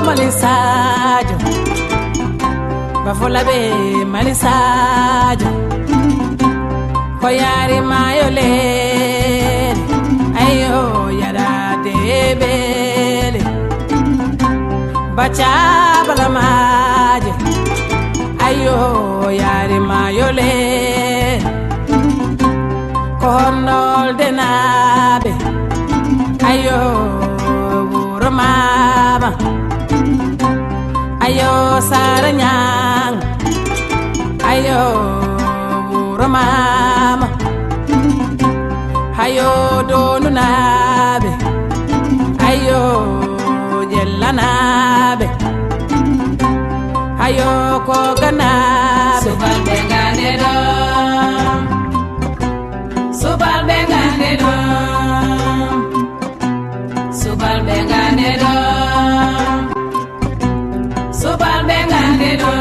malisajo bafola be malisajo koyari mayole ayo yara debele bacha balamaje ayo yari mayole kohonol denabe ayo buramama ayo saranyang ayo buramama ayo donunabe ayo jellanabe ayo koganabe Subalbe ngane do Subalbe ngane do Subalbe ngane do Subalbe ngane do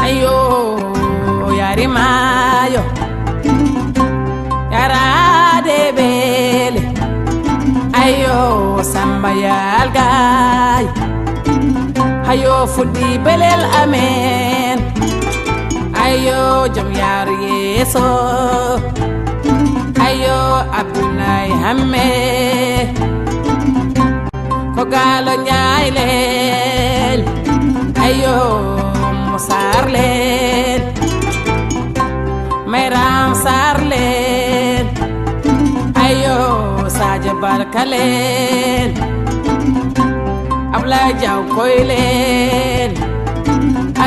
ayo yari mayo yara debele ayo samba yalgay ayo fudi belel amen ayo jam yar yeso ayo abdulay hamme ko galo nyaylel ayo musarlen mayram sarlen ayo saje barkalen abla jaw koylen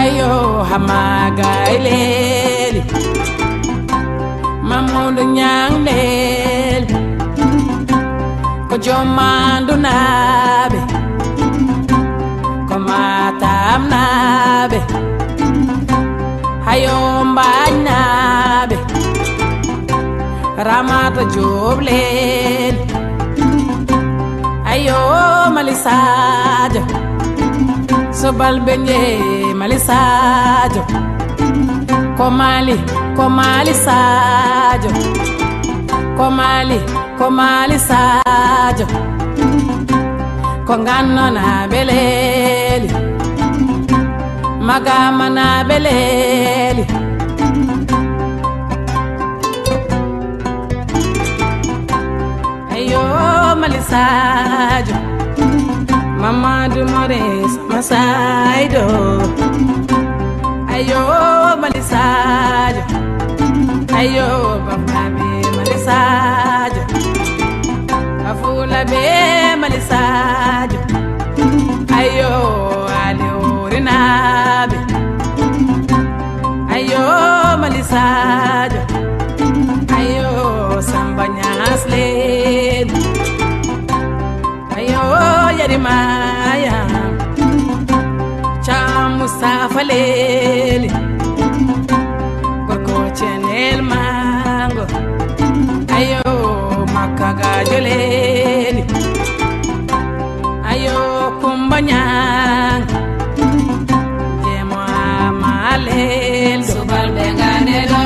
ayo hamagaylel mamudu nyanglel ko jomandu nabe ko matam nabe hayo mbanynabe ramata joblen ayo malisajo sobal benye malisajo komali sajo komali sajo ko ganno na beleli magama na beleli ayo malisajo Mamadou Mores masaido ayo malisajo ayo bababe malisajo afula be malisajo ayo aliorinabe ayo malisajo ayo sambanyaslen ayo yarimaya Mustafa leli gorko chenel mango ayo makaga joleli ayo kumbanyang jemo amalel Subalbe ngane do